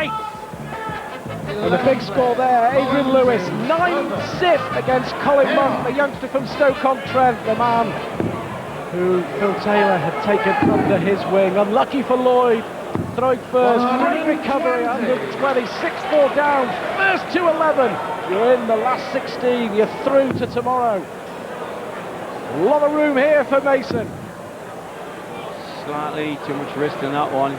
right. And the big score there, Adrian Lewis, 9-0 against Colin Monk, the youngster from Stoke-on-Trent, the man who Phil Taylor had taken under his wing. Unlucky for Lloyd, throwing first, great recovery, 120, 6-4 down, first to 11. You're in the last 16, you're through to tomorrow. A lot of room here for Mason. Slightly too much risk in that one.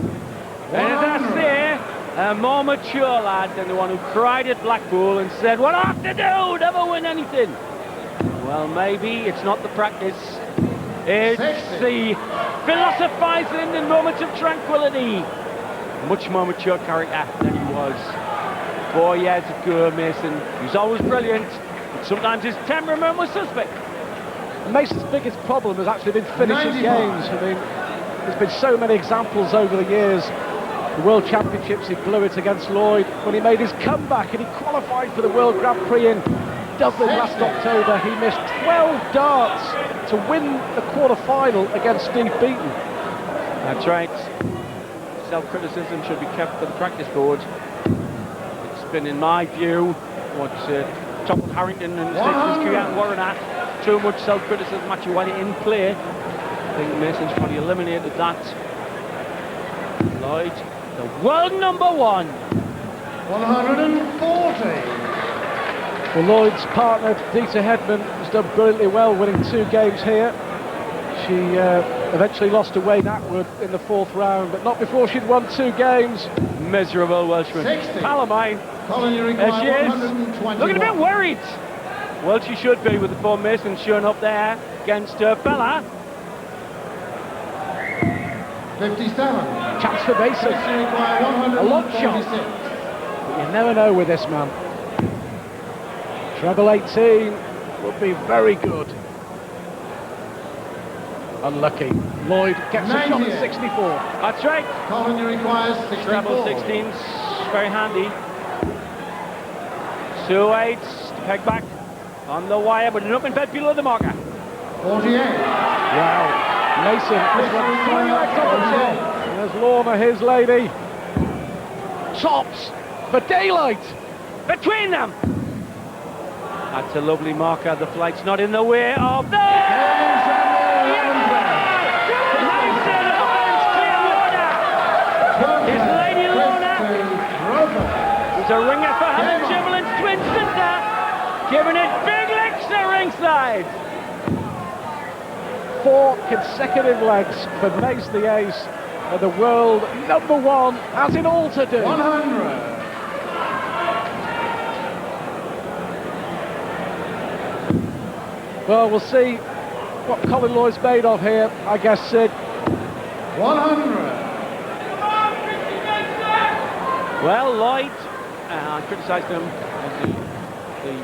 And as I say, a more mature lad than the one who cried at Blackpool and said, "What I have to do, never win anything." Well, maybe it's not the practice, it's the philosophising in moments of tranquility. Much more mature character than he was 4 years ago, Mason. He was always brilliant, but sometimes his temperament was suspect. Mason's biggest problem has actually been finishing games. I mean, there's been so many examples over the years. The World Championships, he blew it against Lloyd. When he made his comeback and he qualified for the World Grand Prix in Dublin last October, he missed 12 darts to win the quarter-final against Steve Beaton. That's right. Self-criticism should be kept for the practice board. It's been, in my view, what toppled Harrington and Staples and Warren at. Too much self-criticism actually while in play. I think Mason's probably eliminated that. Lloyd, the world number one. 140. Well, Lloyd's partner, Dita Hedman, has done brilliantly well, winning 2 games here. She eventually lost to Wayne Atwood in the 4th round, but not before she'd won 2 games. Miserable Welshman. 60. Pal of mine. Colin, you There she is. 121. Looking a bit worried. Well, she should be with the four Masons showing up there against Bella. 57. Chance for Mason. A long shot. But you never know with this man. Treble 18 would be very good. Unlucky. Lloyd gets a shot at 64. That's right. Colin, you requires 64. Treble 16's very handy. 2-8s to peg back on the wire, but an open bed below the marker. 48. Wow. Mason has got 3 legs on the top. There's Lorna, his lady. Tops for daylight. Between them. That's a lovely marker. The flight's not in the way of the... His lady Lorna is a ringer for Helen Chamberlain's twin sister, giving it big licks at ringside. 4 consecutive legs for Mace the Ace, and the world number one has it all to do. 100. Well, we'll see what Colin Lloyd's made of here, I guess, Sid. 100. Well, Lloyd, I criticised him at the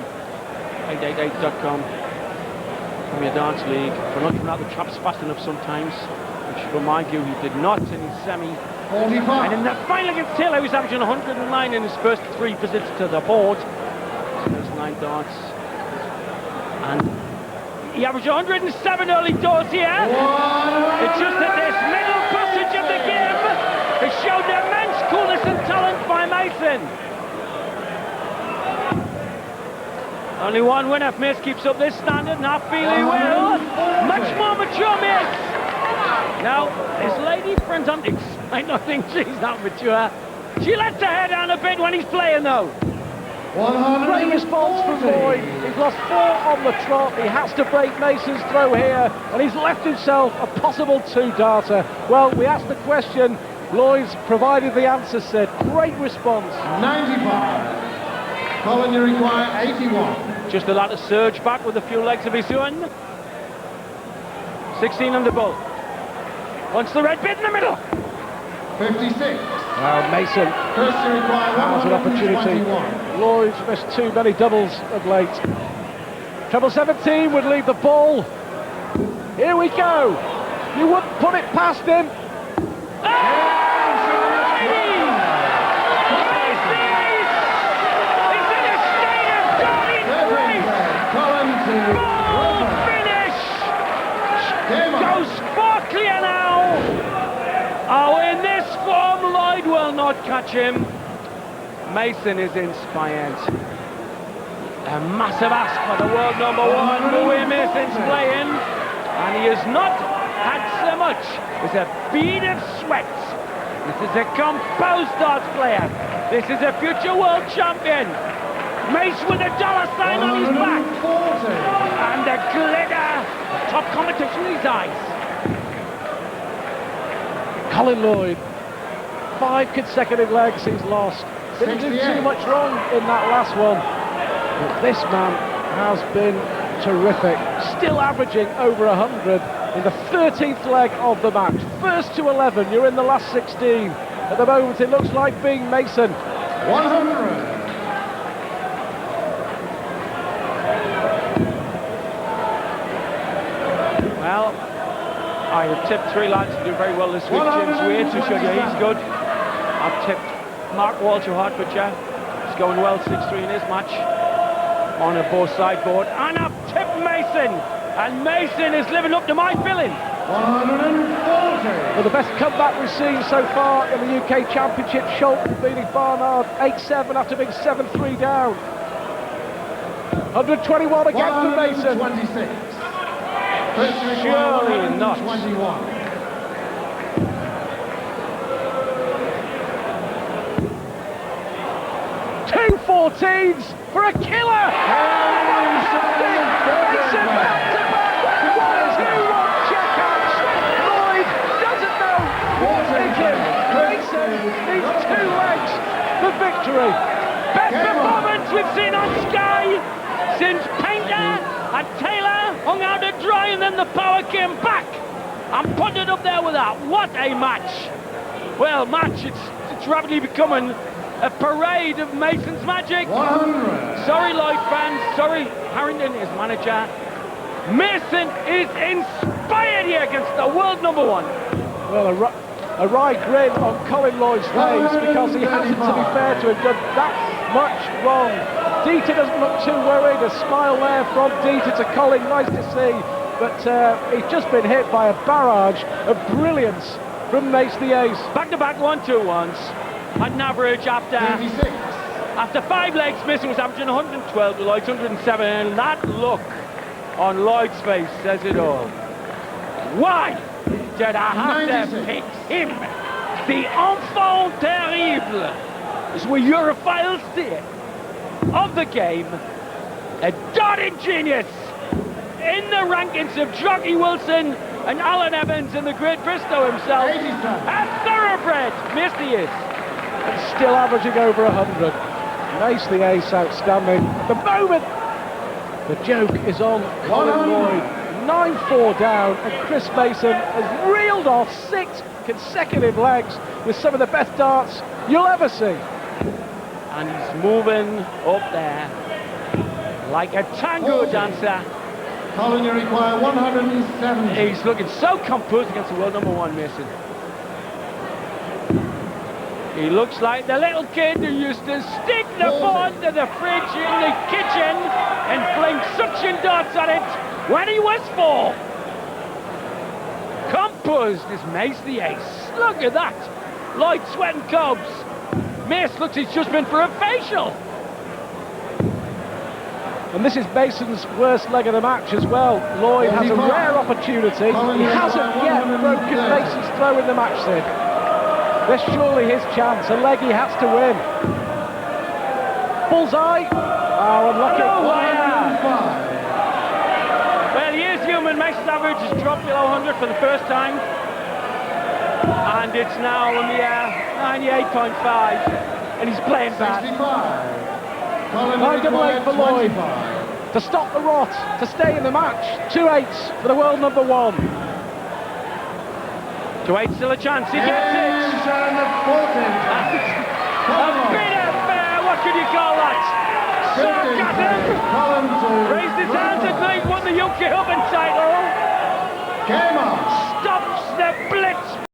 888.com Premier Dance League for not coming out the traps fast enough sometimes, which from my view he did not in his semi. 45. And in the final against Taylor he was averaging 109 in his first 3 visits to the board. His first 9 darts. And he averaged 107 early doors here. It's just that this middle passage of the game has shown immense coolness and talent by Mason. Only one winner if Mace keeps up this standard, and I feel he will. Much more mature Mace. Now, his lady friend Antix might not think she's that mature. She lets her hair down a bit when he's playing though. 100. Great response from Lloyd. He's lost 4 on the trot. He has to break Mason's throw here, and he's left himself a possible 2-darter. Well, we asked the question. Lloyd's provided the answer, Sid. Great response. 95. Colin, you require 81. Just allowed to surge back with a few legs of his own. 16 under ball. Wants the red bit in the middle. 56. Well, Mason First, you require has an opportunity. 121. Lloyd's missed too many doubles of late. Treble 17 would leave the ball. Here we go. You wouldn't put it past him. Goes far clear now. Oh, in this form, Lloyd will not catch him. Mason is inspired. A massive ask for the world number one, the way Mason's playing, and he has not had so much as a bead of sweat. This is a composed darts player. This is a future world champion. Mace with a dollar sign on his back. And the glitter, top competition in his eyes. Colin Lloyd, 5 consecutive legs he's lost. Didn't do too much wrong in that last one. But this man has been terrific. Still averaging over 100 in the 13th leg of the match. First to 11, you're in the last 16. At the moment, it looks like being Mason. 100. Well, I have tipped 3 lads to do very well this week. James Wade to show you he's good. I've tipped Mark Walsh of Hertfordshire. He's going well 6-3 in his match on a both side board. And I've tipped Mason. And Mason is living up to my billing. 140. Well, the best comeback we've seen so far in the UK Championship. Schultz beating Barnard 8-7 after being 7-3 down. 121 again for Mason. 126. Surely not. 21. Two 14s for a killer! Fantastic! Mason back to back! 1-2-1 checkouts! Lloyd doesn't know what's thinking. Mason needs 2 legs for victory. Best performance we've seen on Sky since Painter and Taylor hung out to dry, and then the power came back and put it up there with that. What a match! Well, it's rapidly becoming a parade of Mason's magic. 100. Sorry, Lloyd fans. Sorry, Harrington, his manager. Mason is inspired here against the world number one. Well, a wry grin on Colin Lloyd's face because he hasn't, to be fair to him, done that much wrong. Dieter doesn't look too worried. A smile there from Dieter to Colin, nice to see. But he's just been hit by a barrage of brilliance from Mace the Ace. Back-to-back 1-2-1s. At an average after 5 legs, Mason was averaging 112 to Lloyd's 107, and that look on Lloyd's face says it all. Why did I have to pick him? The enfant terrible, as we Europhiles say, of the game. A darting genius in the rankings of Jockey Wilson and Alan Evans and the great Bristow himself. A thoroughbred, Mace the Ace. And still averaging over 100. Mace the Ace outstanding. At the moment, the joke is on Colin Lloyd. 9-4 down, and Chris Mason has reeled off 6 consecutive legs with some of the best darts you'll ever see. And he's moving up there like a tango dancer. Colin, you require 170. He's looking so composed against the world number one, Mason. He looks like the little kid who used to stick the board to the fridge in the kitchen and fling suction darts at it when he was 4. Composed is Mace the Ace. Look at that. Lloyd sweating cobs. Mace looks he's just been for a facial. And this is Mason's worst leg of the match as well. Lloyd has a rare opportunity. He hasn't yet broken Mason's throw in the match, Sid. This is surely his chance, a leg he has to win. Bullseye. Oh, unlucky. Well, he is human. Mason's average has dropped below 100 for the first time. And it's now a mere 98.5. And he's playing bad. 9-8 for Lloyd. To stop the rot, to stay in the match. 2 8s for the world number one. 2 8 still a chance. He gets it. A bit of what could you call that? Sarcasm. Raised his hands at night, won the UK Open title. Game on. Stops the blitz.